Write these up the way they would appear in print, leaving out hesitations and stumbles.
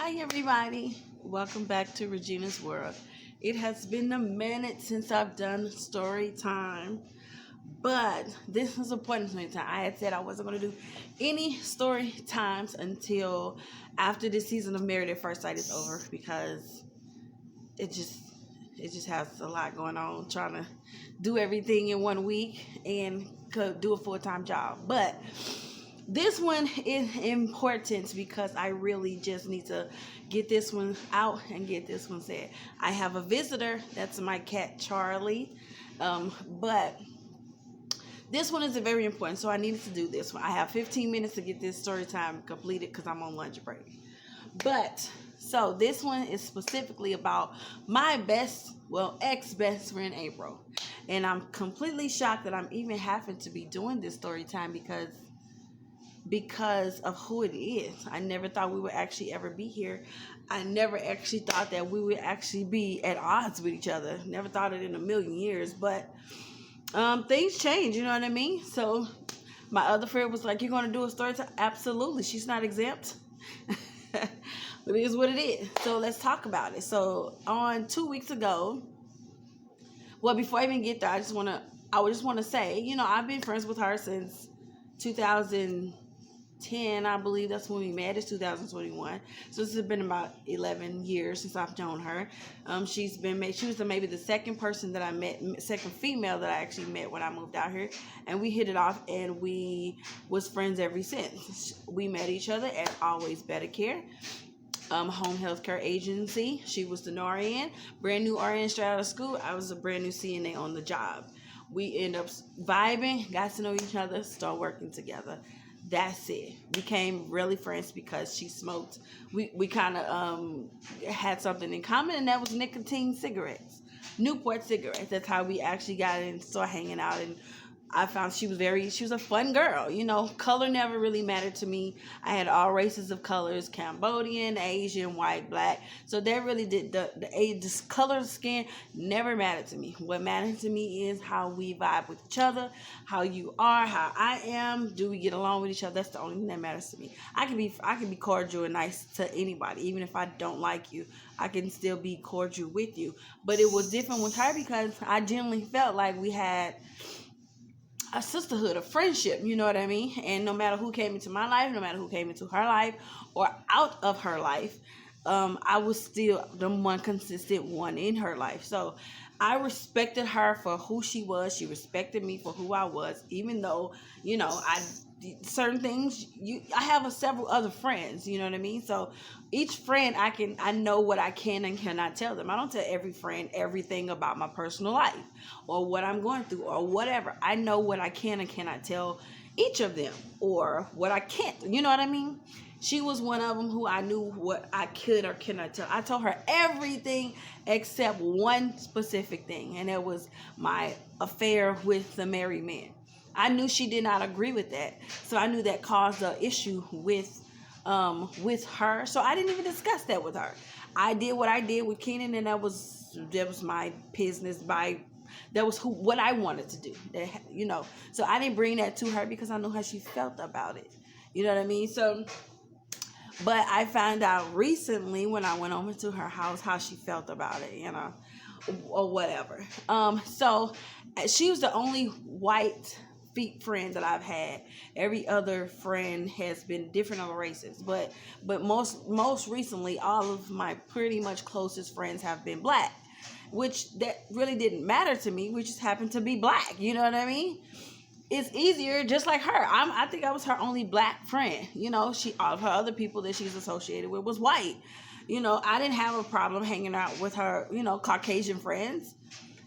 Hi, everybody. Welcome back to Regina's World. It has been a minute since I've done story time, but this was important to me. I had said I wasn't going to do any story times until after this season of Married at First Sight is over because it just it just has a lot going on trying to do everything in 1 week and could do a full-time job. But this one is important because I really just need to get this one out and get this one said. I have a visitor. That's my cat, Charlie. But this one is very important, so I needed to do this one. I have 15 minutes to get this story time completed because I'm on lunch break. So this one is specifically about my ex-best friend, April. And I'm completely shocked that I'm even having to be doing this story time because of who it is. I never thought we would actually ever be here. I never actually thought that we would actually be at odds with each other. Never thought it in a million years, but things change, you know what I mean? So my other friend was like, "You're going to do a story time?" Absolutely. She's not exempt. It is what it is. So let's talk about it. So on 2 weeks ago, before I even get there, I just want to say, I've been friends with her since 2010, I believe that's when we met. It's 2021, so this has been about 11 years since I've known her. She was maybe the second person that I met, second female that I actually met when I moved out here, and we hit it off, and we was friends ever since. We met each other at Always Better Care, home health care agency. She was the RN, brand new RN straight out of school. I was a brand new CNA on the job. We end up vibing, got to know each other, start working together. That's it. Became really friends because she smoked. We kind of had something in common, and that was nicotine cigarettes, Newport cigarettes. That's how we actually got in, started hanging out, and I found she was a fun girl. Color never really mattered to me. I had all races of colors: Cambodian, Asian, white, black. So that really did the color of skin never mattered to me. What mattered to me is how we vibe with each other, how you are, how I am. Do we get along with each other? That's the only thing that matters to me. I can be cordial and nice to anybody, even if I don't like you. I can still be cordial with you. But it was different with her because I genuinely felt like we had a sisterhood, a friendship, you know what I mean? And no matter who came into my life, no matter who came into her life or out of her life, I was still the one consistent one in her life. So I respected her for who she was. She respected me for who I was, even though, certain things, I have several other friends, you know what I mean? So each friend, I know what I can and cannot tell them. I don't tell every friend everything about my personal life or what I'm going through or whatever. I know what I can and cannot tell each of them, or what I can't, you know what I mean? She was one of them who I knew what I could or cannot tell. I told her everything except one specific thing, and it was my affair with the married man. I knew she did not agree with that, so I knew that caused an issue with her. So I didn't even discuss that with her. I did what I did with Keenan, and that was my business. That was what I wanted to do. So I didn't bring that to her because I knew how she felt about it. You know what I mean? So, but I found out recently when I went over to her house how she felt about it. Or whatever. So she was the only white friend that I've had. Every other friend has been different other races, but most recently, all of my pretty much closest friends have been black, which that really didn't matter to me. We just happened to be black. You know what I mean? It's easier, just like her. I think I was her only black friend. All of her other people that she's associated with was white. I didn't have a problem hanging out with her, Caucasian friends.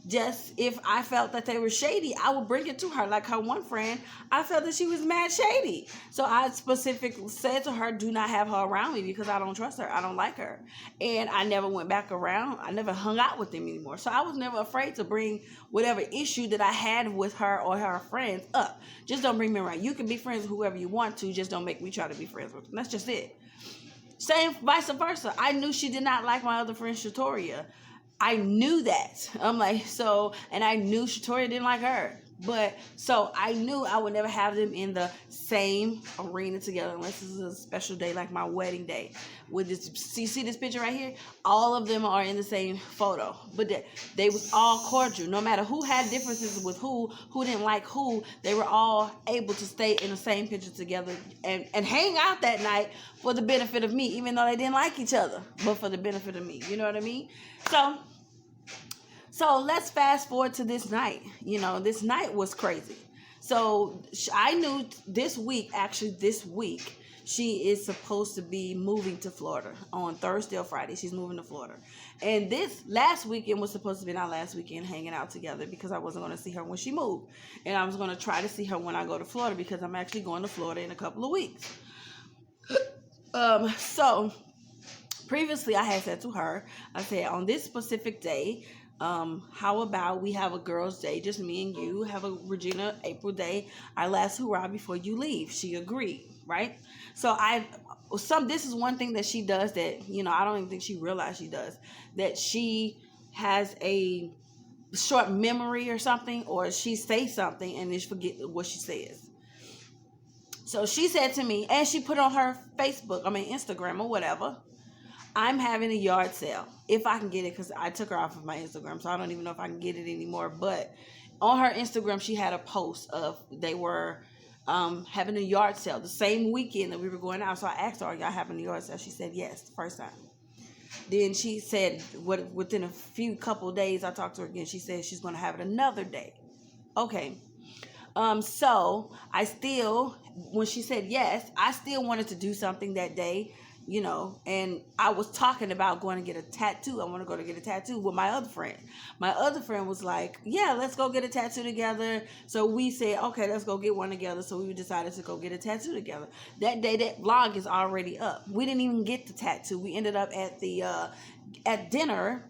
Just if I felt that they were shady, I would bring it to her. Like her one friend, I felt that she was mad shady. So I specifically said to her, do not have her around me because I don't trust her. I don't like her. And I never went back around. I never hung out with them anymore. So I was never afraid to bring whatever issue that I had with her or her friends up. Just don't bring me around. You can be friends with whoever you want to. Just don't make me try to be friends with them. That's just it. Same vice versa. I knew she did not like my other friend, Shatoria. I knew that. I'm like, and I knew Shatoria didn't like her. But so I knew I would never have them in the same arena together unless this is a special day like my wedding day. With this, see this picture right here? All of them are in the same photo, but they was all cordial. No matter who had differences with who didn't like who, they were all able to stay in the same picture together and hang out that night for the benefit of me, even though they didn't like each other, but for the benefit of me. You know what I mean? So let's fast forward to this night. This night was crazy. So I knew this week, she is supposed to be moving to Florida on Thursday or Friday. She's moving to Florida. And this last weekend was supposed to be our last weekend hanging out together because I wasn't going to see her when she moved. And I was going to try to see her when I go to Florida because I'm actually going to Florida in a couple of weeks. So previously I had said to her, I said, on this specific day, how about we have a girls' day, just me and you, have a Regina April day, our last hurrah before you leave. She agreed, right? So this is one thing that she does that, I don't even think she realized she does, that she has a short memory or something, or she says something and then she forget what she says. So she said to me, and she put on her Instagram or whatever, I'm having a yard sale, if I can get it, because I took her off of my Instagram, so I don't even know if I can get it anymore. But on her Instagram, she had a post of they were having a yard sale the same weekend that we were going out. So I asked her, are y'all having a yard sale? She said yes, the first time. Then she said, within a couple days, I talked to her again. She said she's going to have it another day. Okay. So when she said yes, I still wanted to do something that day. And I was talking about going to get a tattoo. I want to go to get a tattoo with my other friend. My other friend was like, yeah, let's go get a tattoo together. So we said, okay, let's go get one together. So we decided to go get a tattoo together. That day, that vlog is already up. We didn't even get the tattoo. We ended up at dinner,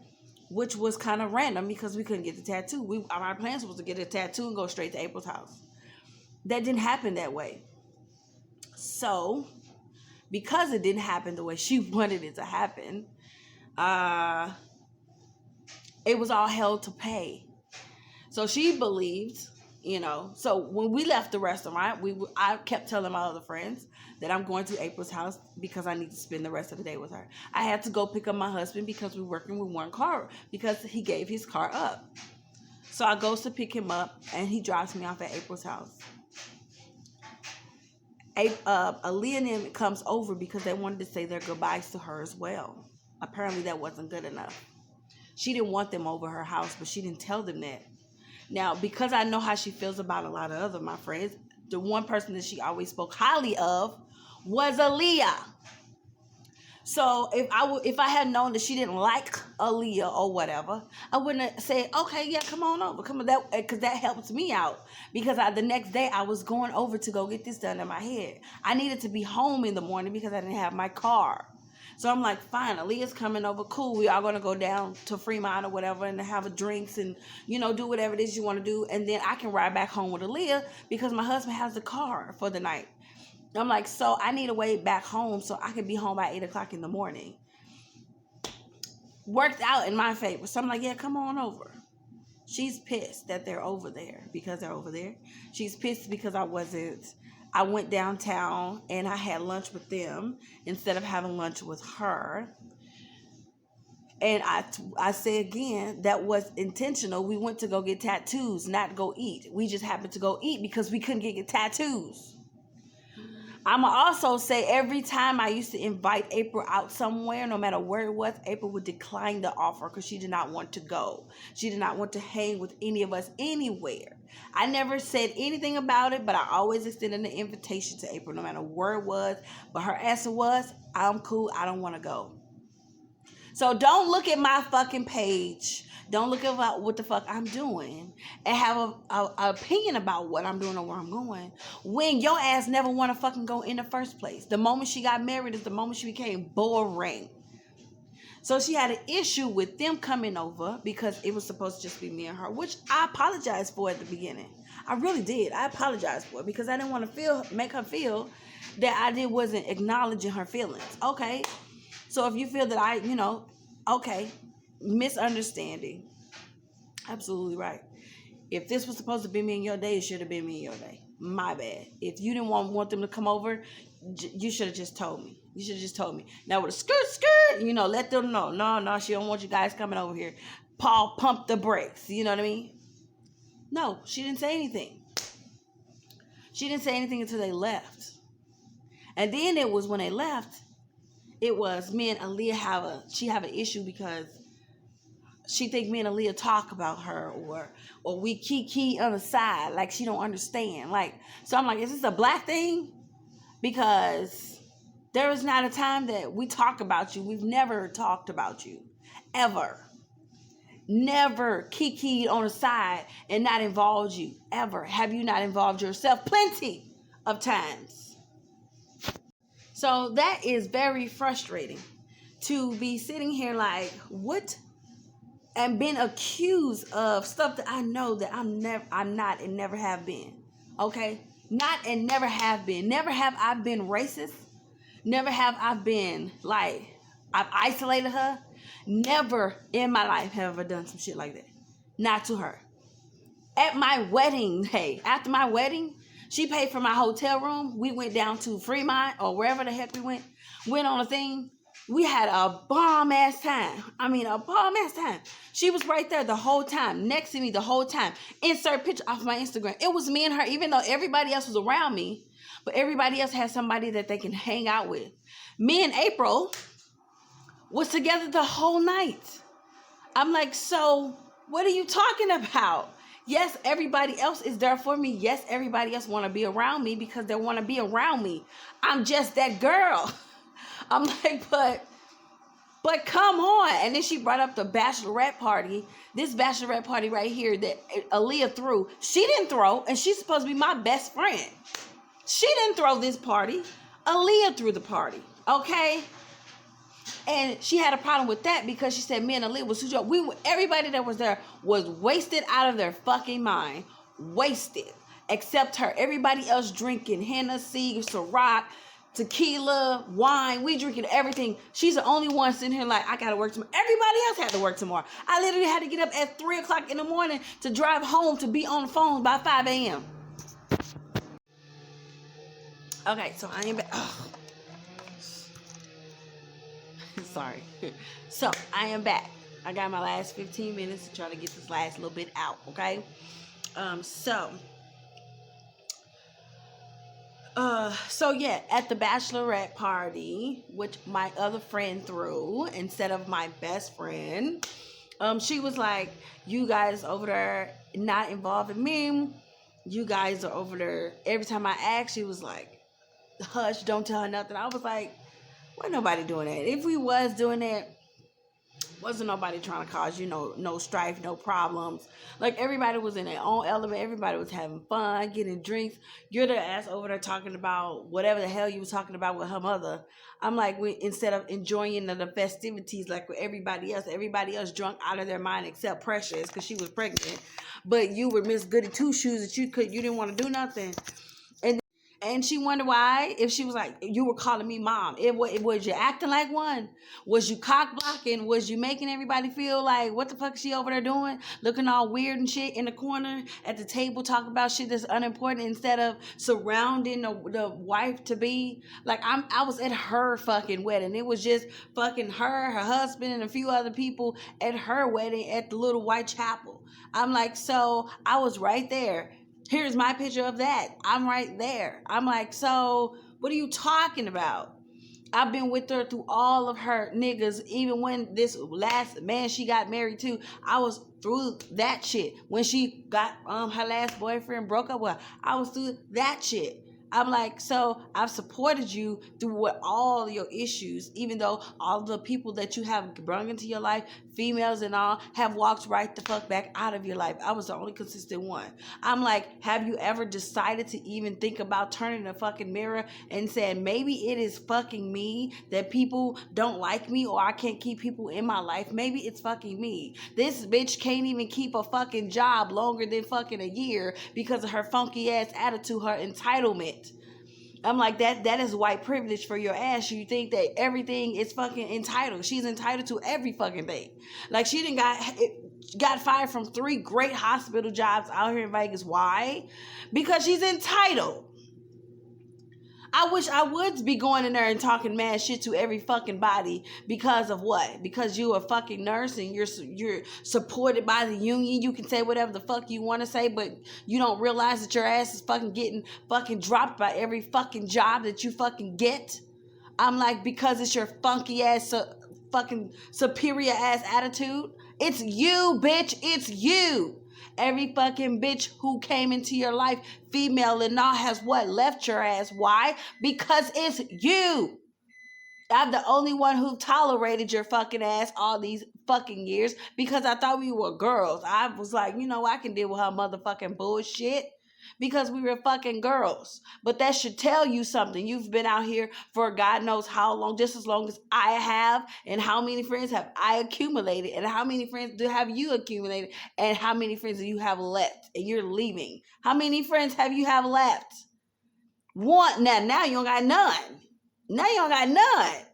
which was kind of random because we couldn't get the tattoo. Our plans was to get a tattoo and go straight to April's house. That didn't happen that way. So because it didn't happen the way she wanted it to happen, it was all hell to pay. So she believed, so when we left the restaurant, I kept telling my other friends that I'm going to April's house because I need to spend the rest of the day with her. I had to go pick up my husband because we're working with one car because he gave his car up. So I goes to pick him up and he drops me off at April's house. Aaliyah and them comes over because they wanted to say their goodbyes to her as well. Apparently that wasn't good enough. She didn't want them over her house, but she didn't tell them that. Now, because I know how she feels about a lot of other my friends, the one person that she always spoke highly of was Aaliyah. So if I had known that she didn't like Aaliyah or whatever, I wouldn't have said, okay, yeah, come on over. Come on, because that helps me out. Because the next day I was going over to go get this done in my head. I needed to be home in the morning because I didn't have my car. So I'm like, fine, Aaliyah's coming over. Cool, we are going to go down to Fremont or whatever and have a drinks and, do whatever it is you want to do. And then I can ride back home with Aaliyah because my husband has the car for the night. I'm like, so I need a way back home so I can be home by 8 o'clock in the morning. Worked out in my favor. So I'm like, yeah, come on over. She's pissed that they're over there because they're over there. She's pissed because I went downtown and I had lunch with them instead of having lunch with her. And I say again, that was intentional. We went to go get tattoos, not go eat. We just happened to go eat because we couldn't get tattoos. I'm going to also say every time I used to invite April out somewhere, no matter where it was, April would decline the offer because she did not want to go. She did not want to hang with any of us anywhere. I never said anything about it, but I always extended an invitation to April, no matter where it was. But her answer was, I'm cool. I don't want to go. So don't look at my fucking page. Don't look at what the fuck I'm doing and have a opinion about what I'm doing or where I'm going when your ass never want to fucking go in the first place. The moment she got married is the moment she became boring. So she had an issue with them coming over because it was supposed to just be me and her, which I apologized for at the beginning. I really did. I apologized for it because I didn't want to make her feel that wasn't acknowledging her feelings. Okay. So if you feel that okay. Misunderstanding. Absolutely right. If this was supposed to be me in your day, it should have been me in your day. My bad. If you didn't want them to come over, you should have just told me. You should have just told me. Now with a skirt, let them know. No, she don't want you guys coming over here. Paul pumped the brakes. You know what I mean? No, she didn't say anything. She didn't say anything until they left. And then it was when they left, it was me and aaliyah have an issue because she think me and aaliyah talk about her or we kiki on the side, like she don't understand. Like, so I'm like, is this a black thing? Because there is not a time that we talk about you. We've never talked about you. Ever. Never kikied on the side and not involved you. Ever. Have you not involved yourself? Plenty of times. So that is very frustrating to be sitting here like, what? And being accused of stuff that I know that I'm not and never have been. Okay? Not and never have been. Never have I been racist. Never have I been like, I've isolated her. Never in my life have I done some shit like that. Not to her. At my wedding, after my wedding, she paid for my hotel room. We went down to Fremont or wherever the heck we went. Went on a thing. We had a bomb-ass time. I mean, a bomb-ass time. She was right there the whole time, next to me the whole time. Insert picture off my Instagram. It was me and her, even though everybody else was around me. But everybody else had somebody that they can hang out with. Me and April was together the whole night. I'm like, so what are you talking about? Yes, everybody else is there for me. Yes, everybody else want to be around me because they want to be around me. I'm just that girl. I'm like, but come on. And then she brought up the bachelorette party. This bachelorette party right here that aaliyah threw. She didn't throw, and she's supposed to be my best friend. She didn't throw this party. Aaliyah threw the party, okay? And she had a problem with that because she said me and aaliyah was too drunk. Everybody that was there was wasted out of their fucking mind. Wasted. Except her. Everybody else drinking Hennessy, Ciroc, tequila, wine. We drinking everything. She's the only one sitting here like, I gotta work tomorrow. Everybody else had to work tomorrow. I literally had to get up at 3 o'clock in the morning to drive home to be on the phone by 5 a.m. Okay, so I am back. Sorry. So I am back. I got my last 15 minutes to try to get this last little bit out, okay? So yeah, at the bachelorette party, which my other friend threw instead of my best friend, she was like, you guys over there not involving me. You guys are over there. Every time I asked, she was like, hush, don't tell her nothing. I was like, wasn't nobody doing that. If we was doing that, wasn't nobody trying to cause, no strife, no problems. Like, everybody was in their own element. Everybody was having fun, getting drinks. You're the ass over there talking about whatever the hell you was talking about with her mother. I'm like, instead of enjoying the festivities like with everybody else drunk out of their mind except Precious because she was pregnant. But you were Miss Goody Two Shoes that you didn't want to do nothing. And she wondered why, if she was like, you were calling me mom. Was you acting like one? Was you cock blocking? Was you making everybody feel like, what the fuck is she over there doing? Looking all weird and shit in the corner at the table, talking about shit that's unimportant instead of surrounding the wife to be. Like, I was at her fucking wedding. It was just fucking her husband, and a few other people at her wedding at the little white chapel. I'm like, so I was right there. Here's my picture of that. I'm right there. I'm like, so what are you talking about? I've been with her through all of her niggas. Even when this last man she got married to, I was through that shit. When she got her last boyfriend broke up with her, I was through that shit. I'm like, so I've supported you through all your issues, even though all the people that you have brought into your life, females and all, have walked right the fuck back out of your life. I was the only consistent one. I'm like, have you ever decided to even think about turning the fucking mirror and saying, maybe it is fucking me that people don't like me, or I can't keep people in my life. Maybe it's fucking me. This bitch can't even keep a fucking job longer than fucking a year because of her funky ass attitude, her entitlement. I'm like, that is white privilege for your ass. You think that everything is fucking entitled. She's entitled to every fucking thing. Like, she didn't got fired from 3 great hospital jobs out here in Vegas. Why? Because she's entitled. I wish I would be going in there and talking mad shit to every fucking body because of what? Because you a fucking nurse and you're supported by the union. You can say whatever the fuck you want to say, but you don't realize that your ass is fucking getting fucking dropped by every fucking job that you fucking get. I'm like, because it's your funky ass fucking superior ass attitude. It's you, bitch. It's you. Every fucking bitch who came into your life, female and all, has what? Left your ass. Why? Because it's you. I'm the only one who tolerated your fucking ass all these fucking years because I thought we were girls. I was like, I can deal with her motherfucking bullshit because we were fucking girls. But that should tell you something. You've been out here for God knows how long, just as long as I have. And how many friends have I accumulated? And how many friends have you accumulated? And how many friends do you have left? And you're leaving. How many friends have you have left? One. Now you don't got none. Now you don't got none.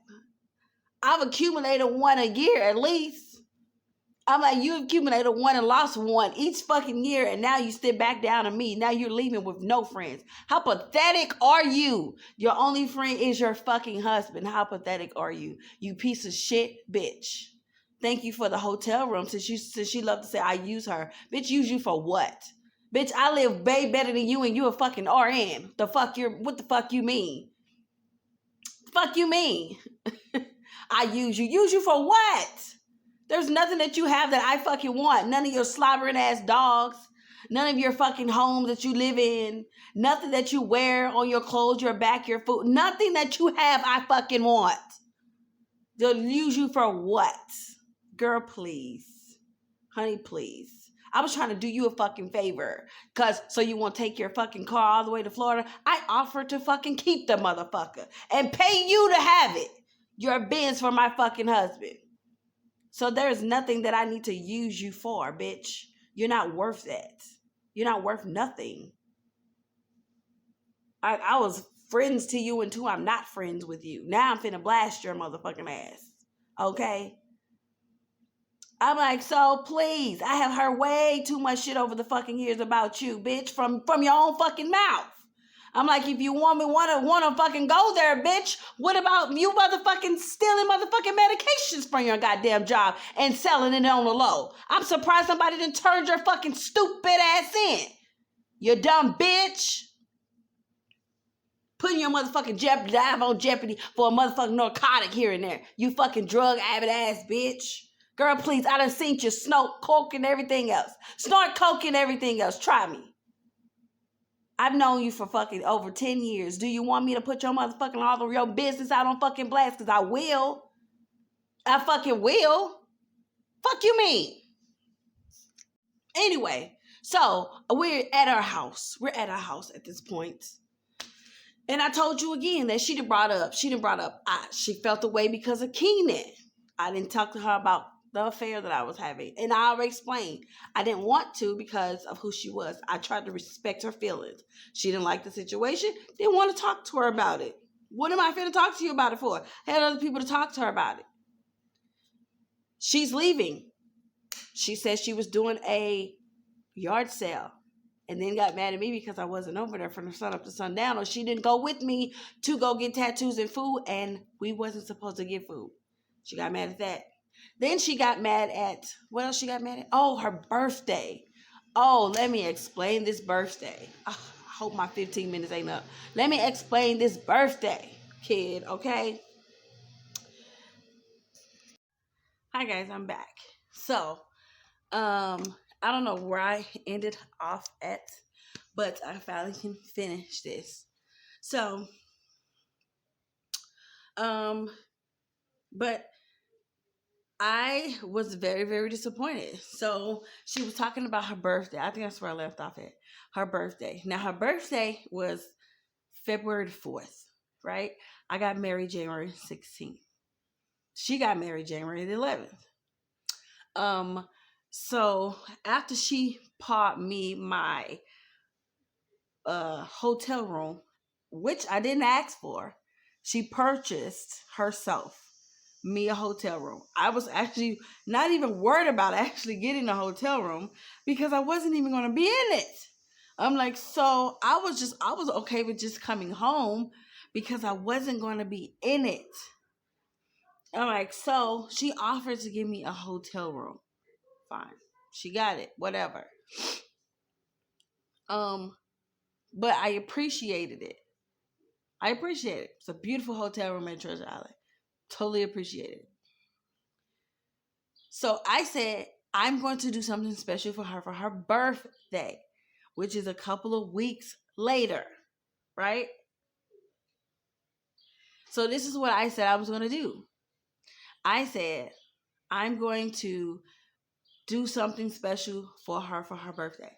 I've accumulated 1 a year at least. I'm like, you accumulated 1 and lost 1 each fucking year, and now you sit back down to me. Now you're leaving with no friends. How pathetic are you? Your only friend is your fucking husband. How pathetic are you? You piece of shit bitch. Thank you for the hotel room since she loved to say I use her. Bitch, use you for what? Bitch, I live way better than you and you a fucking RN. What the fuck you mean? Fuck you mean? I use you. Use you for what? There's nothing that you have that I fucking want. None of your slobbering ass dogs. None of your fucking homes that you live in. Nothing that you wear on your clothes, your back, your food. Nothing that you have I fucking want. They'll use you for what? Girl, please. Honey, please. I was trying to do you a fucking favor. So you won't take your fucking car all the way to Florida. I offered to fucking keep the motherfucker. And pay you to have it. Your Benz for my fucking husband. So there's nothing that I need to use you for, bitch. You're not worth that. You're not worth nothing. I was friends to you until I'm not friends with you. Now I'm finna blast your motherfucking ass. Okay? I'm like, so please, I have heard way too much shit over the fucking years about you, bitch, from your own fucking mouth. I'm like, if you want to fucking go there, bitch, what about you motherfucking stealing motherfucking medications from your goddamn job and selling it on the low? I'm surprised somebody didn't turn your fucking stupid ass in. You dumb bitch. Putting your motherfucking life on jeopardy for a motherfucking narcotic here and there. You fucking drug avid ass bitch. Girl, please, I done seen you snort coke and everything else. Snort coke and everything else. Try me. I've known you for fucking over 10 years. Do you want me to put your motherfucking all of your business out on fucking blast? Because I will. I fucking will. Fuck you mean? Anyway, so we're at our house. We're at our house at this point. And I told you again that she brought up, she felt the way because of Keenan. I didn't talk to her about the affair that I was having. And I already explained. I didn't want to because of who she was. I tried to respect her feelings. She didn't like the situation. Didn't want to talk to her about it. What am I finna talk to you about it for? I had other people to talk to her about it. She's leaving. She said she was doing a yard sale. And then got mad at me because I wasn't over there from the sun up to sundown. Or she didn't go with me to go get tattoos and food. And we wasn't supposed to get food. She got mad at that. Then she got mad at, what else she got mad at? Oh, her birthday. Oh, let me explain this birthday. Oh, I hope my 15 minutes ain't up. Let me explain this birthday, kid, okay? Hi, guys, I'm back. So, I don't know where I ended off at, but I finally can finish this. So, but I was very, very disappointed. So she was talking about her birthday. I think that's where I left off at. Her birthday. Now, her birthday was February 4th, right? I got married January 16th. She got married January the 11th. So after she bought me my hotel room, which I didn't ask for. She purchased herself me a hotel room. I was actually not even worried about actually getting a hotel room because I wasn't even going to be in it. I'm like, so I was okay with just coming home because I wasn't going to be in it. I'm like, so she offered to give me a hotel room. Fine. She got it. Whatever. But I appreciated it. I appreciate it. It's a beautiful hotel room in Treasure Island. Totally appreciate it. So I said, I'm going to do something special for her birthday, which is a couple of weeks later, right? So this is what I said I was going to do. I said, I'm going to do something special for her birthday,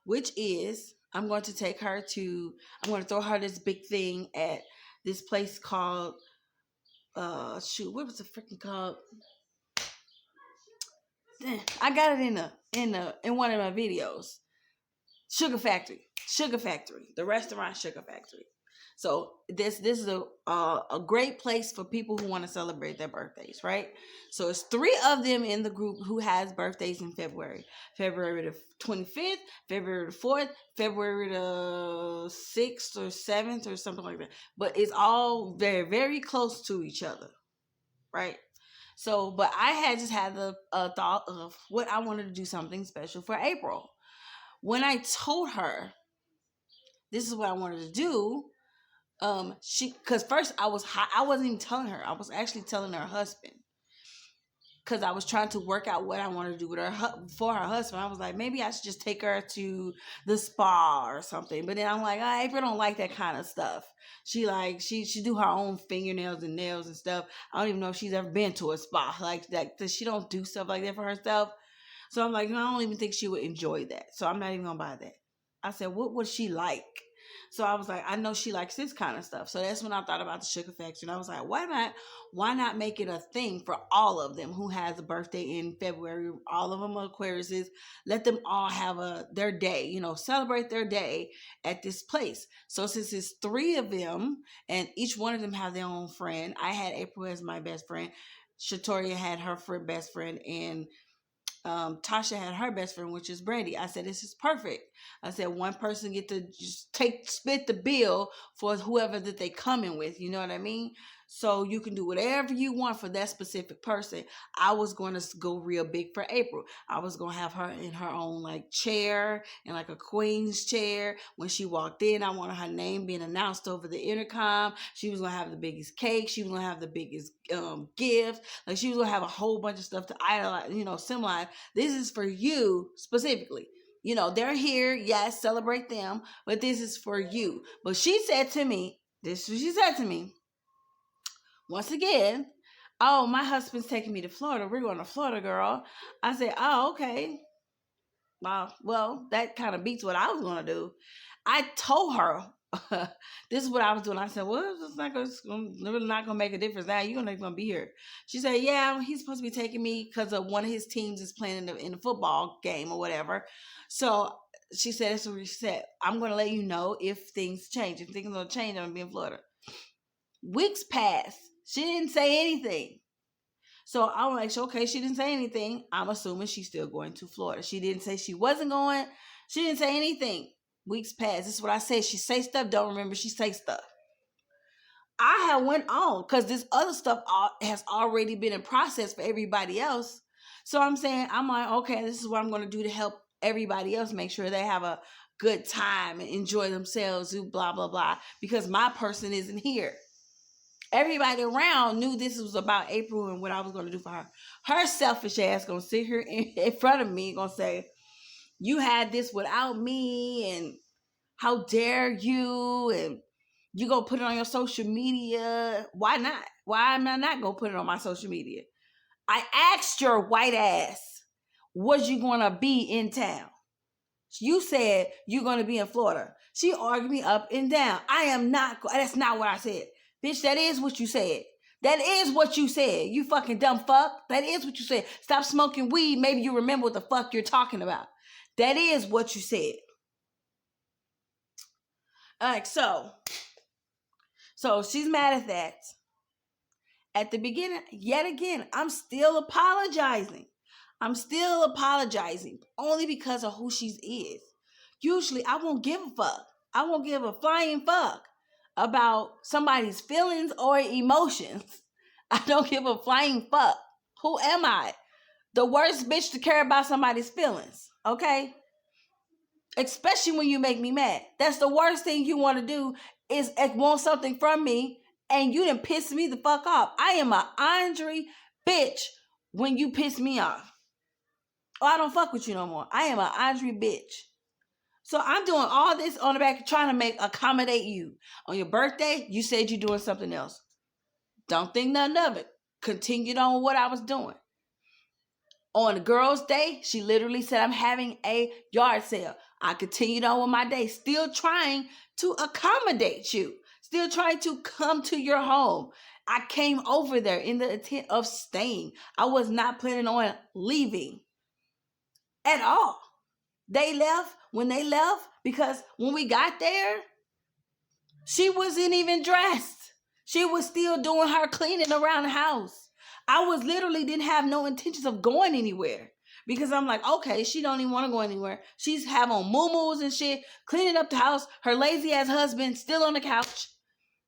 which is I'm going to throw her this big thing at this place called, what was the freaking called? I got it in one of my videos. Sugar Factory, the restaurant Sugar Factory. So this is a great place for people who want to celebrate their birthdays, right? So it's 3 of them in the group who has birthdays in February. February the 25th, February the 4th, February the 6th or 7th or something like that. But it's all very, very close to each other, right? So, but I had just had the thought of what I wanted to do something special for April. When I told her this is what I wanted to do, because first I wasn't even telling her. I was actually telling her husband, because I was trying to work out what I wanted to do with for her husband. I was like, maybe I should just take her to the spa or something. But then I'm like, April don't like that kind of stuff. She do her own fingernails and nails and stuff. I don't even know if she's ever been to a spa like that. She don't do stuff like that for herself. So I'm like, no, I don't even think she would enjoy that. So I'm not even gonna buy that. I said, what would she like? So I was like, I know she likes this kind of stuff. So that's when I thought about the Sugar Factory. And I was like, why not make it a thing for all of them who has a birthday in February? All of them are Aquariuses. Let them all have their day, celebrate their day at this place. So since it's 3 of them and each one of them have their own friend, I had April as my best friend. Shatoria had her best friend, and Tasha had her best friend, which is Brandy. I said, this is perfect. I said, one person get to just split the bill for whoever that they come in with. You know what I mean? So you can do whatever you want for that specific person. I was going to go real big for April. I was going to have her in her own chair and a queen's chair. When she walked in, I wanted her name being announced over the intercom. She was going to have the biggest cake. She was going to have the biggest gift. She was going to have a whole bunch of stuff to idolize, symbolize. This is for you specifically. They're here. Yes, celebrate them. But this is for you. But she said to me, once again, oh, my husband's taking me to Florida. We're going to Florida, girl. I said, oh, okay. Well, that kind of beats what I was going to do. I told her this is what I was doing. I said, well, it's really not going to make a difference now. You're not going to be here. She said, yeah, he's supposed to be taking me because one of his teams is playing in the football game or whatever. So she said, that's what she said. I'm going to let you know if things change. If things don't change, I'm going to be in Florida. Weeks passed. She didn't say anything. So I'm like, okay, she didn't say anything. I'm assuming she's still going to Florida. She didn't say she wasn't going. She didn't say anything. Weeks passed. This is what I said. She say stuff, don't remember she say stuff. I had went on because this other stuff has already been in process for everybody else. So I'm like, okay, this is what I'm going to do to help everybody else make sure they have a good time and enjoy themselves, do blah, blah, blah, because my person isn't here. Everybody around knew this was about April and what I was going to do for her. Her selfish ass going to sit here in front of me going to say, you had this without me and how dare you, and you going to put it on your social media. Why not? Why am I not going to put it on my social media? I asked your white ass, was you going to be in town? You said you're going to be in Florida. She argued me up and down. I am not. That's not what I said. Bitch, that is what you said. That is what you said. You fucking dumb fuck. That is what you said. Stop smoking weed. Maybe you remember what the fuck you're talking about. That is what you said. All right, so So she's mad at that. At the beginning, yet again, I'm still apologizing. I'm still apologizing only because of who she is. Usually, I won't give a fuck. I won't give a flying fuck about somebody's feelings or emotions. I don't give a flying fuck. Who am I? The worst bitch to care about somebody's feelings, okay? Especially when you make me mad. That's the worst thing you want to do is want something from me and you done piss me the fuck off. I am a Andre bitch when you piss me off. Oh, I don't fuck with you no more. I am a Andre bitch. So I'm doing all this on the back trying to accommodate you. On your birthday, you said you're doing something else. Don't think nothing of it. Continued on what I was doing. On the girls' day, she literally said, I'm having a yard sale. I continued on with my day, still trying to accommodate you, still trying to come to your home. I came over there in the intent of staying. I was not planning on leaving at all. They left when they left because when we got there, she wasn't even dressed. She was still doing her cleaning around the house. I was literally didn't have no intentions of going anywhere because I'm like, okay, she don't even want to go anywhere. She's having on moo-moos and shit, cleaning up the house. Her lazy ass husband still on the couch.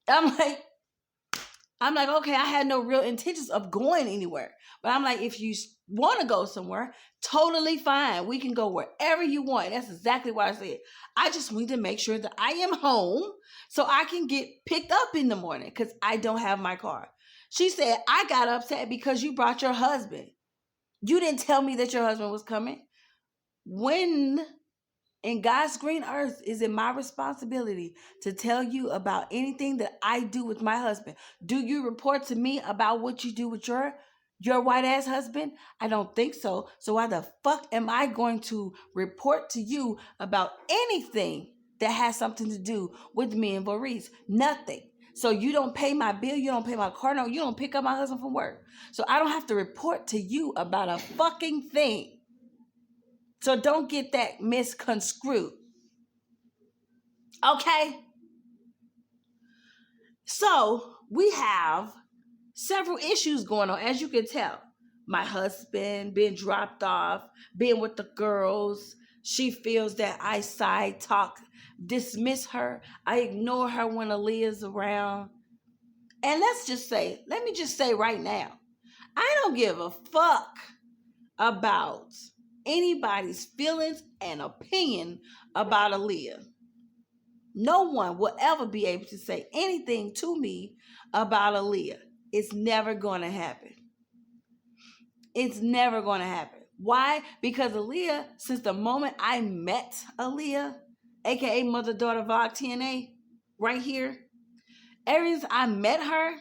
I'm like, okay, I had no real intentions of going anywhere. But I'm like, if you want to go somewhere, totally fine. We can go wherever you want. That's exactly what I said. I just need to make sure that I am home so I can get picked up in the morning because I don't have my car. She said, I got upset because you brought your husband. You didn't tell me that your husband was coming. When in God's green earth is it my responsibility to tell you about anything that I do with my husband? Do you report to me about what you do with your white ass husband? I don't think so. So why the fuck am I going to report to you about anything that has something to do with me and Maurice? Nothing. So you don't pay my bill, you don't pay my car note, you don't pick up my husband from work. So I don't have to report to you about a fucking thing. So don't get that misconstrued. Okay? So we have several issues going on, as you can tell. My husband being dropped off, being with the girls. She feels that I side talk, dismiss her. I ignore her when Aaliyah's around. And let me just say right now, I don't give a fuck about anybody's feelings and opinion about Aaliyah. No one will ever be able to say anything to me about Aaliyah. It's never going to happen. It's never going to happen. Why? Because Aaliyah, since the moment I met Aaliyah, aka Mother Daughter Vlog TNA, right here, ever since I met her,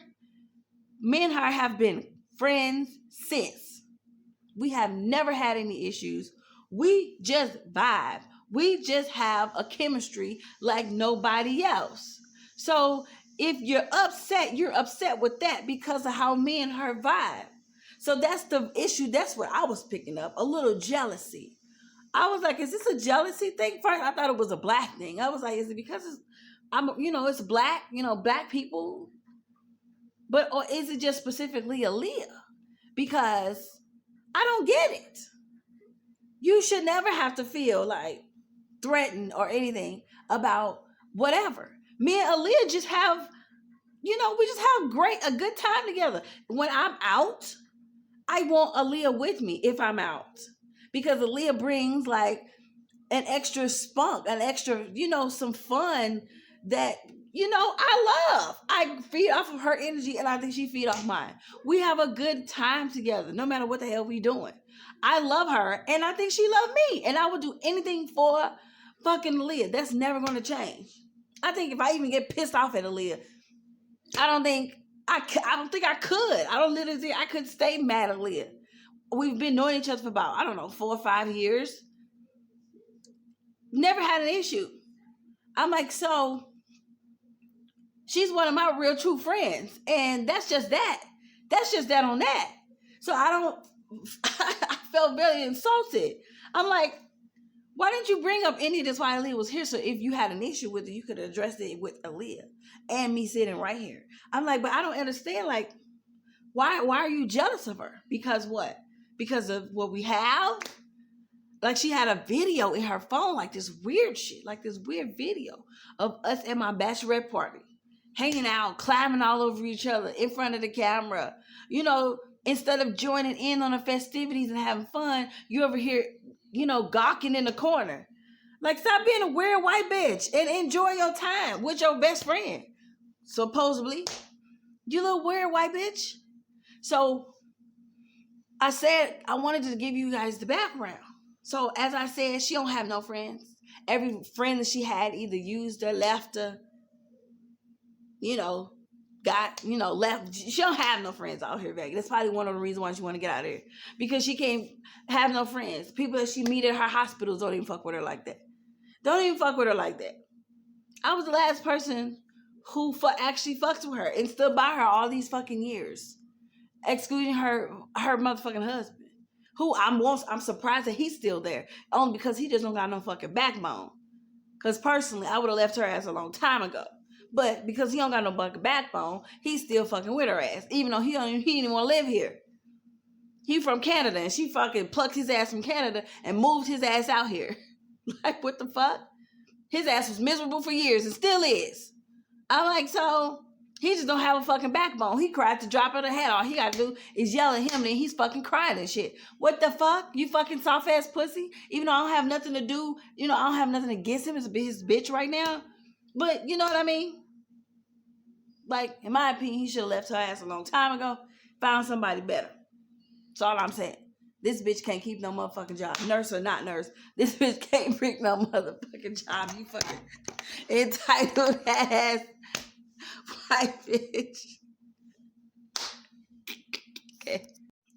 me and her have been friends since. We have never had any issues. We just vibe. We just have a chemistry like nobody else. So if you're upset with that because of how me and her vibe. So that's the issue. That's what I was picking up. A little jealousy. I was like, is this a jealousy thing? First, I thought it was a black thing. I was like, is it because it's black, black people? But or is it just specifically Aaliyah? Because I don't get it. You should never have to feel like threatened or anything about whatever. Me and Aaliyah just have, we just have a good time together. When I'm out, I want Aaliyah with me if I'm out. Because Aaliyah brings like an extra spunk, an extra, some fun that, I love. I feed off of her energy and I think she feed off mine. We have a good time together, no matter what the hell we doing. I love her and I think she loved me. And I would do anything for fucking Aaliyah. That's never going to change. I think if I even get pissed off at Aaliyah, I don't think I could. I don't literally think I could stay mad at Aaliyah. We've been knowing each other for about, 4 or 5 years. Never had an issue. I'm like, so she's one of my real true friends. And that's just that. That's just that on that. So I felt very insulted. I'm like, Why didn't you bring up any of this while Aaliyah was here? So if you had an issue with it, you could have addressed it with Aaliyah and me sitting right here. I'm like, but I don't understand. Like, why are you jealous of her? Because what? Because of what we have? Like, she had a video in her phone, like this weird shit, like this weird video of us at my bachelorette party, hanging out, climbing all over each other in front of the camera. You know, instead of joining in on the festivities and having fun, you over here, you know, gawking in the corner. Like, stop being a weird white bitch and enjoy your time with your best friend. Supposedly. You little weird white bitch. So, I said I wanted to give you guys the background. So, as I said, she don't have no friends. Every friend that she had either used her, left her, you know, left. She don't have no friends out here, Vegas. That's probably one of the reasons why she want to get out of here. Because she can't have no friends. People that she meet at her hospitals don't even fuck with her like that. Don't even fuck with her like that. I was the last person who actually fucks with her and stood by her all these fucking years. Excluding her motherfucking husband. Who I'm surprised that he's still there. Only because he just don't got no fucking backbone. Because personally, I would have left her ass a long time ago. But because he don't got no fucking backbone, he's still fucking with her ass. Even though he didn't even want to live here. He from Canada and she fucking plucked his ass from Canada and moved his ass out here. Like, what the fuck? His ass was miserable for years and still is. I'm like, so he just don't have a fucking backbone. He cried to drop her the head. All he got to do is yell at him and then he's fucking crying and shit. What the fuck? You fucking soft ass pussy? Even though I don't have nothing to do, I don't have nothing against him as his bitch right now. But you know what I mean? Like, in my opinion, he should have left her ass a long time ago. Found somebody better. That's all I'm saying. This bitch can't keep no motherfucking job. Nurse or not nurse. This bitch can't bring no motherfucking job. You fucking entitled ass white bitch. Okay.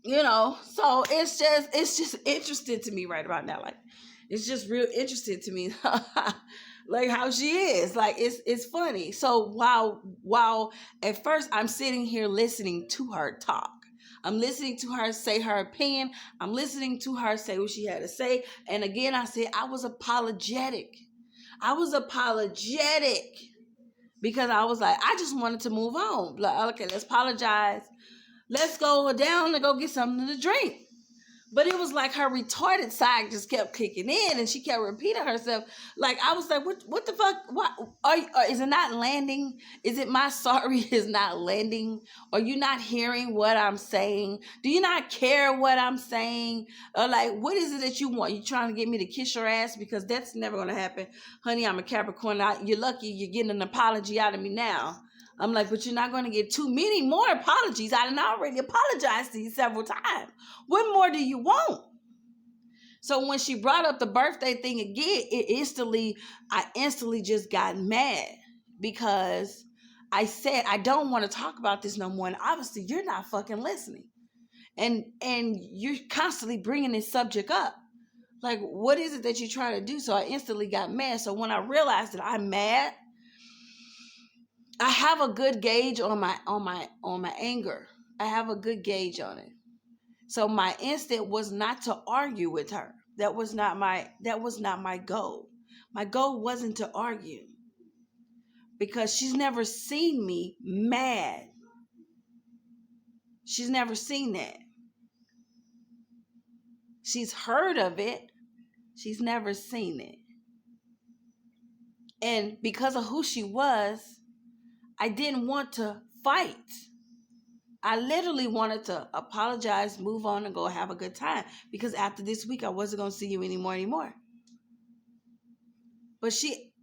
So it's just interesting to me right about now. Like, it's just real interesting to me. Like how she is. Like, it's funny. So while at first I'm sitting here listening to her talk. I'm listening to her say her opinion. I'm listening to her say what she had to say. And again, I said I was apologetic. Because I was like, I just wanted to move on. Like, okay, let's apologize. Let's go down and go get something to drink. But it was like her retarded side just kept kicking in and she kept repeating herself. Like, I was like, what the fuck? What, is it not landing? Is it my sorry is not landing? Are you not hearing what I'm saying? Do you not care what I'm saying? Or like, what is it that you want? You trying to get me to kiss your ass? Because that's never going to happen. Honey, I'm a Capricorn. You're lucky you're getting an apology out of me now. I'm like, but you're not going to get too many more apologies. I done already apologized to you several times. What more do you want? So when she brought up the birthday thing again, I instantly just got mad because I said, I don't want to talk about this no more. And obviously you're not fucking listening. And you're constantly bringing this subject up. Like, what is it that you're trying to do? So I instantly got mad. So when I realized that I'm mad, I have a good gauge on my anger. I have a good gauge on it. So my instinct was not to argue with her. That was not my goal. My goal wasn't to argue. Because she's never seen me mad. She's never seen that. She's heard of it. She's never seen it. And because of who she was, I didn't want to fight. I literally wanted to apologize, move on, and go have a good time. Because after this week, I wasn't going to see you anymore. But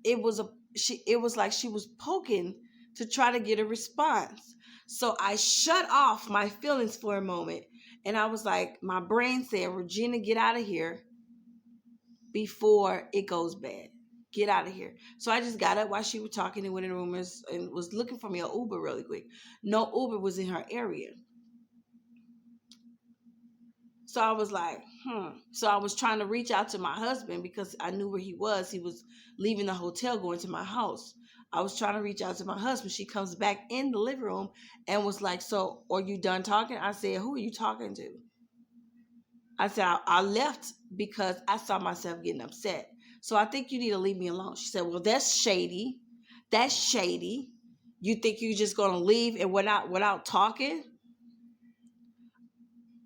it was like she was poking to try to get a response. So I shut off my feelings for a moment. And I was like, my brain said, Regina, get out of here before it goes bad. Get out of here. So I just got up while she was talking and went in the room and was looking for me an Uber really quick. No Uber was in her area. So I was like, So I was trying to reach out to my husband because I knew where he was. He was leaving the hotel going to my house. I was trying to reach out to my husband. She comes back in the living room and was like, so are you done talking? I said, who are you talking to? I said, I left because I saw myself getting upset. So I think you need to leave me alone. She said, well, that's shady. That's shady. You think you're just going to leave and without talking?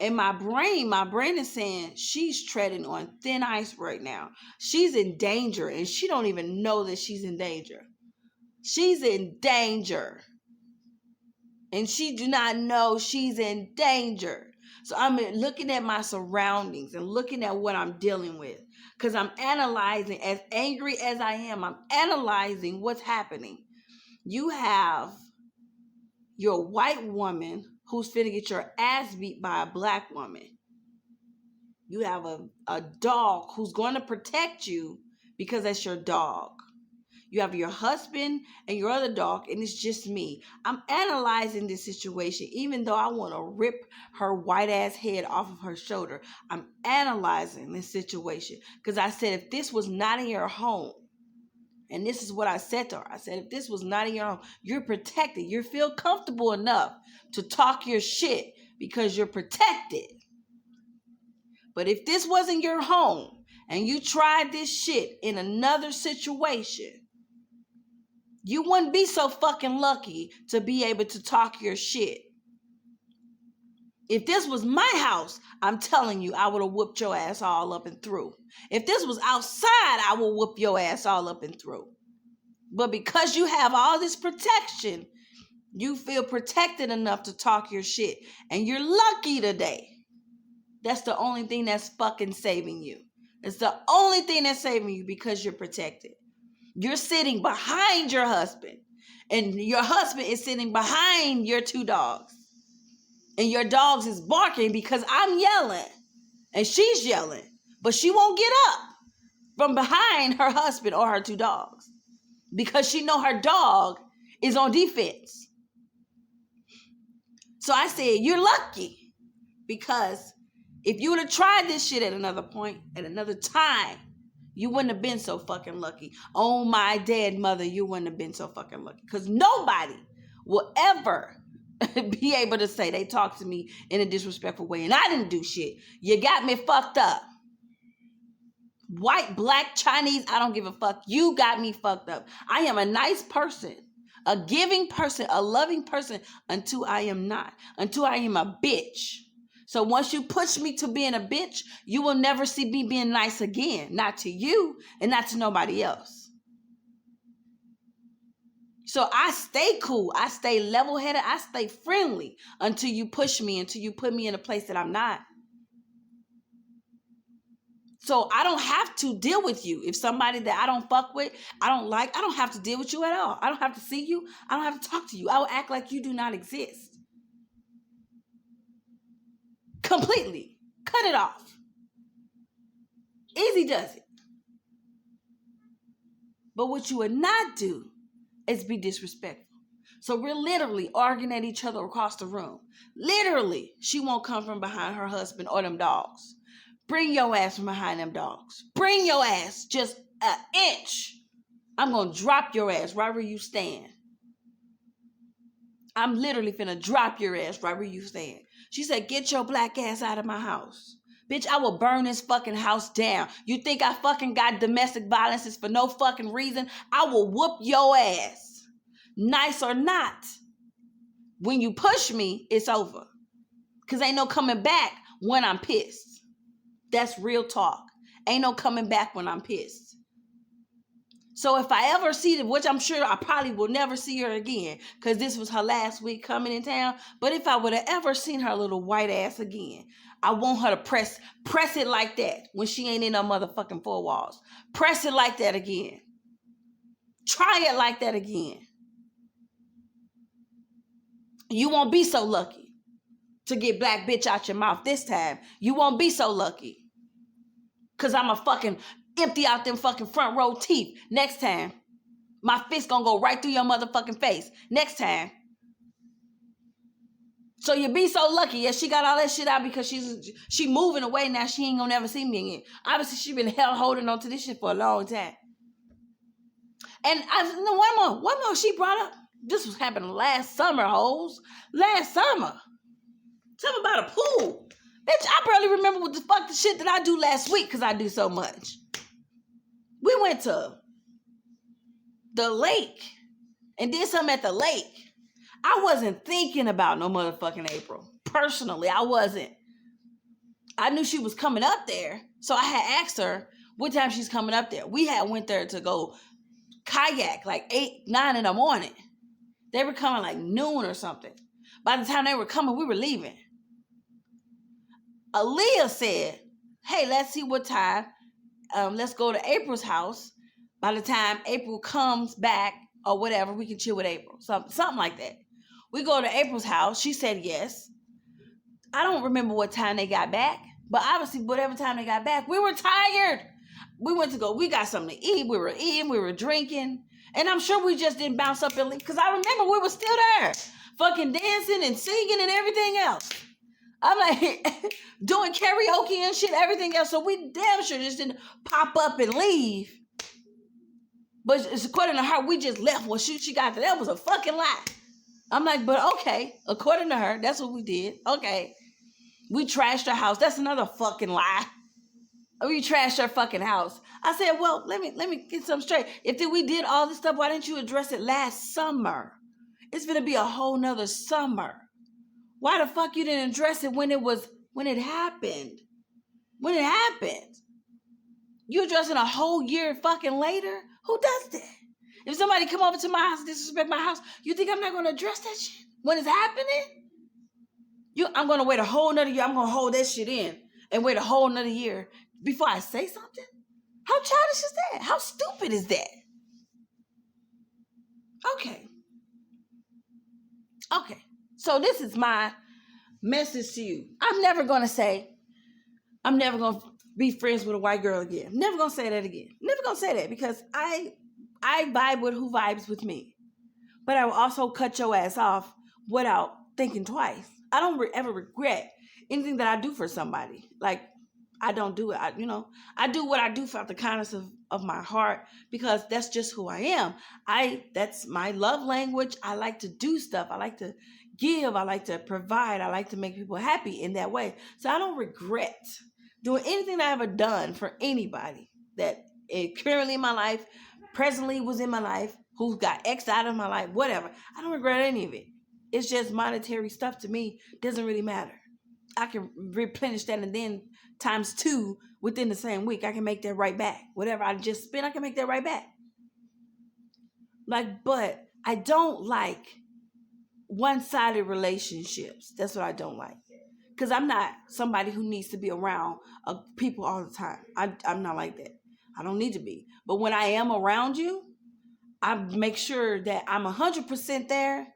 In my brain is saying she's treading on thin ice right now. She's in danger and she don't even know that she's in danger. She's in danger. And she do not know she's in danger. So I'm looking at my surroundings and looking at what I'm dealing with. Because I'm analyzing, as angry as I am, I'm analyzing what's happening. You have your white woman who's finna get your ass beat by a black woman. You have a dog who's going to protect you because that's your dog. You have your husband and your other dog, and it's just me. I'm analyzing this situation, even though I want to rip her white ass head off of her shoulder. I'm analyzing this situation because I said, if this was not in your home, and this is what I said to her. I said, if this was not in your home, you're protected. You feel comfortable enough to talk your shit because you're protected. But if this wasn't your home and you tried this shit in another situation, you wouldn't be so fucking lucky to be able to talk your shit. If this was my house, I'm telling you, I would have whooped your ass all up and through. If this was outside, I would whoop your ass all up and through. But because you have all this protection, you feel protected enough to talk your shit. And you're lucky today. That's the only thing that's fucking saving you. It's the only thing that's saving you because you're protected. You're sitting behind your husband. And your husband is sitting behind your two dogs. And your dogs is barking because I'm yelling. And she's yelling. But she won't get up from behind her husband or her two dogs. Because she know her dog is on defense. So I said, you're lucky. Because if you would have tried this shit at another point, at another time, you wouldn't have been so fucking lucky. Oh, my dead mother, you wouldn't have been so fucking lucky. Because nobody will ever be able to say they talked to me in a disrespectful way. And I didn't do shit. You got me fucked up. White, black, Chinese, I don't give a fuck. You got me fucked up. I am a nice person, a giving person, a loving person until I am not. Until I am a bitch. So once you push me to being a bitch, you will never see me being nice again. Not to you and not to nobody else. So I stay cool. I stay level-headed. I stay friendly until you push me, until you put me in a place that I'm not. So I don't have to deal with you. If somebody that I don't fuck with, I don't like, I don't have to deal with you at all. I don't have to see you. I don't have to talk to you. I will act like you do not exist. Completely. Cut it off. Easy does it. But what you would not do is be disrespectful. So we're literally arguing at each other across the room. Literally, she won't come from behind her husband or them dogs. Bring your ass from behind them dogs. Bring your ass just an inch. I'm going to drop your ass right where you stand. I'm literally finna drop your ass right where you stand. She said, get your black ass out of my house. Bitch, I will burn this fucking house down. You think I fucking got domestic violences for no fucking reason? I will whoop your ass. Nice or not. When you push me, it's over. Because ain't no coming back when I'm pissed. That's real talk. Ain't no coming back when I'm pissed. So if I ever see them, which I'm sure I probably will never see her again, because this was her last week coming in town. But if I would have ever seen her little white ass again, I want her to press it like that when she ain't in no motherfucking four walls. Press it like that again. Try it like that again. You won't be so lucky to get black bitch out your mouth this time. You won't be so lucky. Because I'm a fucking empty out them fucking front row teeth. Next time, my fist gonna go right through your motherfucking face. Next time. So you be so lucky. Yeah, she got all that shit out because she moving away now. She ain't gonna never see me again. Obviously, she been holding on to this shit for a long time. And one more she brought up. This was happening last summer, hoes. Last summer. Tell me about a pool. Bitch, I barely remember what the fuck the shit that I do last week because I do so much. We went to the lake and did something at the lake. I wasn't thinking about no motherfucking April. Personally, I wasn't. I knew she was coming up there, so I had asked her what time she's coming up there. We had went there to go kayak like 8, 9 in the morning. They were coming like noon or something. By the time they were coming, we were leaving. Aaliyah said, hey, let's see what time. Let's go to April's house. By the time April comes back or whatever, we can chill with April. Something like that. We go to April's house. She said yes. I don't remember what time they got back, but obviously whatever time they got back, we were tired. We got something to eat. We were eating, we were drinking. And I'm sure we just didn't bounce up and leave because I remember we were still there, fucking dancing and singing and everything else. I'm like doing karaoke and shit, everything else. So we damn sure just didn't pop up and leave. But according to her, we just left. Well, shoot, she got that was a fucking lie. I'm like, but okay, according to her, that's what we did. Okay. We trashed her house. That's another fucking lie. We trashed her fucking house. I said, well, let me get something straight. If we did all this stuff, why didn't you address it last summer? It's gonna be a whole nother summer. Why the fuck you didn't address it when it happened? When it happened. You addressing a whole year fucking later? Who does that? If somebody come over to my house and disrespect my house, you think I'm not gonna address that shit when it's happening? I'm gonna wait a whole nother year. I'm gonna hold that shit in and wait a whole nother year before I say something? How childish is that? How stupid is that? Okay. So this is my message to you. I'm never gonna be friends with a white girl again. I'm never gonna say that again. Never gonna say that because I vibe with who vibes with me. But I will also cut your ass off without thinking twice. I don't ever regret anything that I do for somebody. Like, I don't do it. I do what I do for the kindness of my heart because that's just who I am. That's my love language. I like to do stuff. I like to give. I like to provide. I like to make people happy in that way. So I don't regret doing anything that I've ever done for anybody that currently in my life, presently was in my life, who got X'd out of my life, whatever. I don't regret any of it. It's just monetary stuff to me. Doesn't really matter. I can replenish that and then times 2 within the same week. I can make that right back. Whatever I just spent, I can make that right back. But I don't like one-sided relationships. That's what I don't like. Because I'm not somebody who needs to be around people all the time. I'm not like that. I don't need to be. But when I am around you, I make sure that I'm 100% there.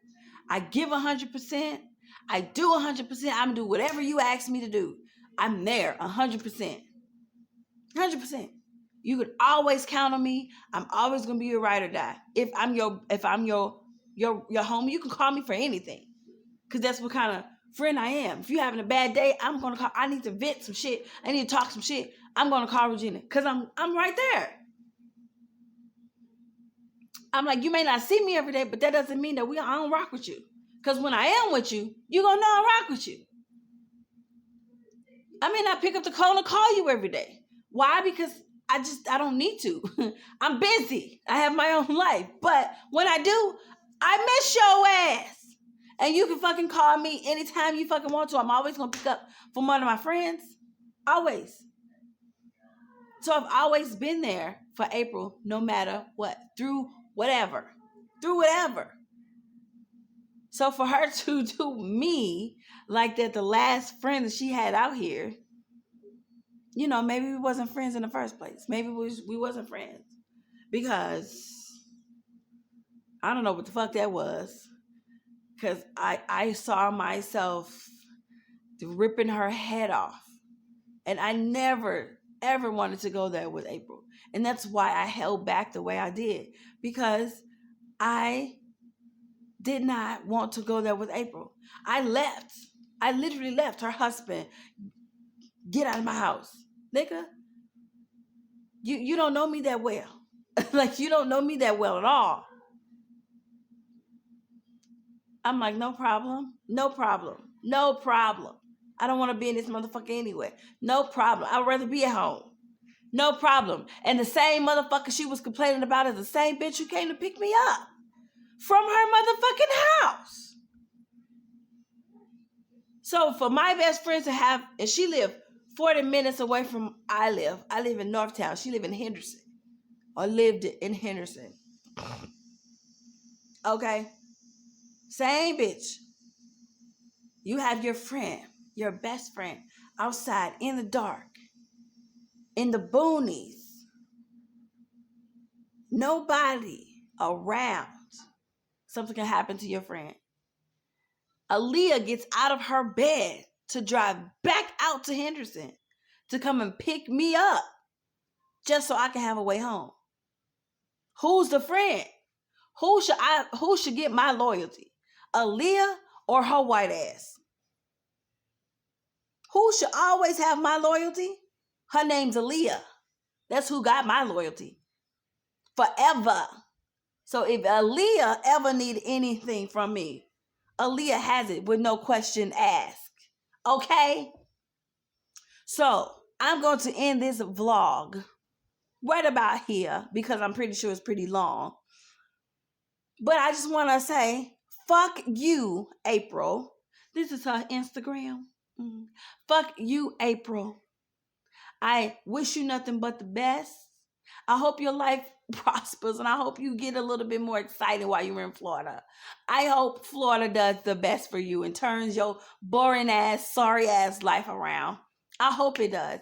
I give 100%. I do 100%. I'm going to do whatever you ask me to do. I'm there 100%. 100%. You could always count on me. I'm always going to be your ride or die. If I'm your homie, you can call me for anything. Because that's what kind of friend I am. If you're having a bad day, I'm going to call. I need to vent some shit. I need to talk some shit. I'm going to call Regina. Because I'm right there. I'm like, you may not see me every day, but that doesn't mean that I don't rock with you. Because when I am with you, you're going to know I rock with you. I may not pick up the phone and call you every day. Why? Because I don't need to. I'm busy. I have my own life. But when I do, I miss your ass. And you can fucking call me anytime you fucking want to. I'm always going to pick up from one of my friends. Always. So I've always been there for April, no matter what. Through whatever. So for her to do me like that, the last friend that she had out here, maybe we wasn't friends in the first place. Maybe we wasn't friends. Because I don't know what the fuck that was. Because I saw myself ripping her head off. And I never, ever wanted to go there with April. And that's why I held back the way I did. Because I did not want to go there with April. I left. I literally left. Her husband, get out of my house. Nigga, you don't know me that well. Like, you don't know me that well at all. I'm like, no problem. I don't want to be in this motherfucker anyway. No problem. I'd rather be at home. No problem. And the same motherfucker she was complaining about is the same bitch who came to pick me up from her motherfucking house. So for my best friend to have, and she lived 40 minutes away from I live in Northtown. She lived in Henderson. Or lived in Henderson. Okay? Same bitch. You have your friend, your best friend, outside in the dark, in the boonies. Nobody around. Something can happen to your friend. Aaliyah gets out of her bed to drive back out to Henderson to come and pick me up just so I can have a way home. Who's the friend? Who should get my loyalty? Aaliyah or her white ass? Who should always have my loyalty? Her name's Aaliyah. That's who got my loyalty. Forever. So if Aaliyah ever need anything from me, Aaliyah has it with no question asked. Okay? So I'm going to end this vlog right about here because I'm pretty sure it's pretty long. But I just want to say, fuck you, April. This is her Instagram. Fuck you, April. I wish you nothing but the best. I hope your life prospers and I hope you get a little bit more excited while you're in Florida. I hope Florida does the best for you and turns your boring ass, sorry ass life around. I hope it does.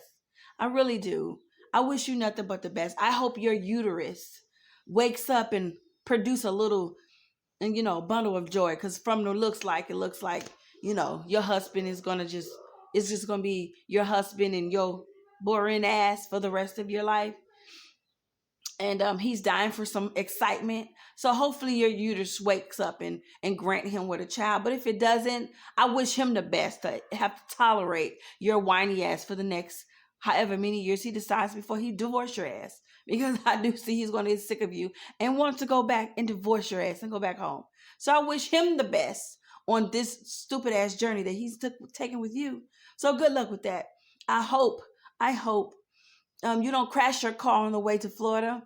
I really do. I wish you nothing but the best. I hope your uterus wakes up and produce a little, bundle of joy. Because from the it looks like, your husband is going to it's just going to be your husband and your boring ass for the rest of your life. And he's dying for some excitement. So hopefully your uterus wakes up and grant him with a child. But if it doesn't, I wish him the best to have to tolerate your whiny ass for the next however many years he decides before he divorce your ass. Because I do see he's going to get sick of you and want to go back and divorce your ass and go back home. So I wish him the best on this stupid ass journey that he's taking with you. So good luck with that. I hope you don't crash your car on the way to Florida.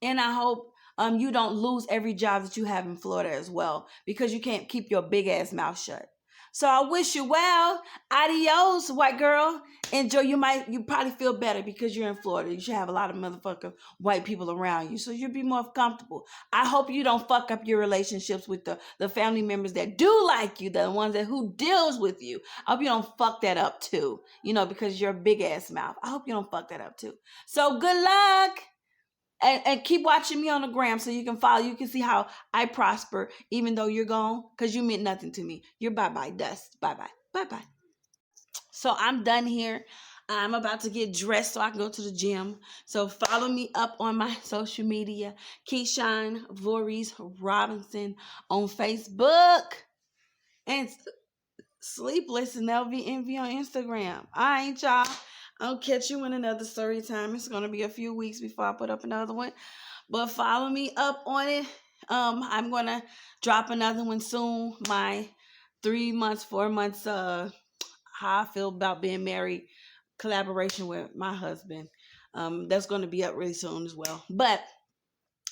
And I hope you don't lose every job that you have in Florida as well, because you can't keep your big ass mouth shut. So I wish you well. Adios, white girl. Enjoy. You probably feel better because you're in Florida. You should have a lot of motherfucking white people around you, so you'll be more comfortable. I hope you don't fuck up your relationships with the family members that do like you, the ones who deals with you. I hope you don't fuck that up too, because you're a big ass mouth. I hope you don't fuck that up too. So good luck. And keep watching me on the gram so you can follow. You can see how I prosper even though you're gone, because you meant nothing to me. You're bye-bye, dust. Bye-bye. Bye-bye. So I'm done here. I'm about to get dressed so I can go to the gym. So follow me up on my social media. Keyshawn Voorhees Robinson on Facebook. And Sleepless and LV Envy on Instagram. All right, y'all. I'll catch you in another story time. It's going to be a few weeks before I put up another one. But follow me up on it. I'm going to drop another one soon. My 3 months, 4 months, how I feel about being married collaboration with my husband. That's going to be up really soon as well. But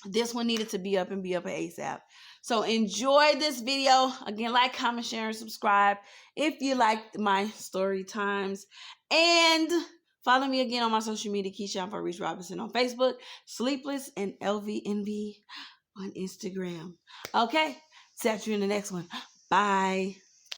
this one needed to be up and be up ASAP. So enjoy this video. Again, like, comment, share, and subscribe if you like my story times. And follow me again on my social media, Keyshawn Voorhees Robinson on Facebook, Sleepless and LVNV on Instagram. Okay, catch you in the next one. Bye.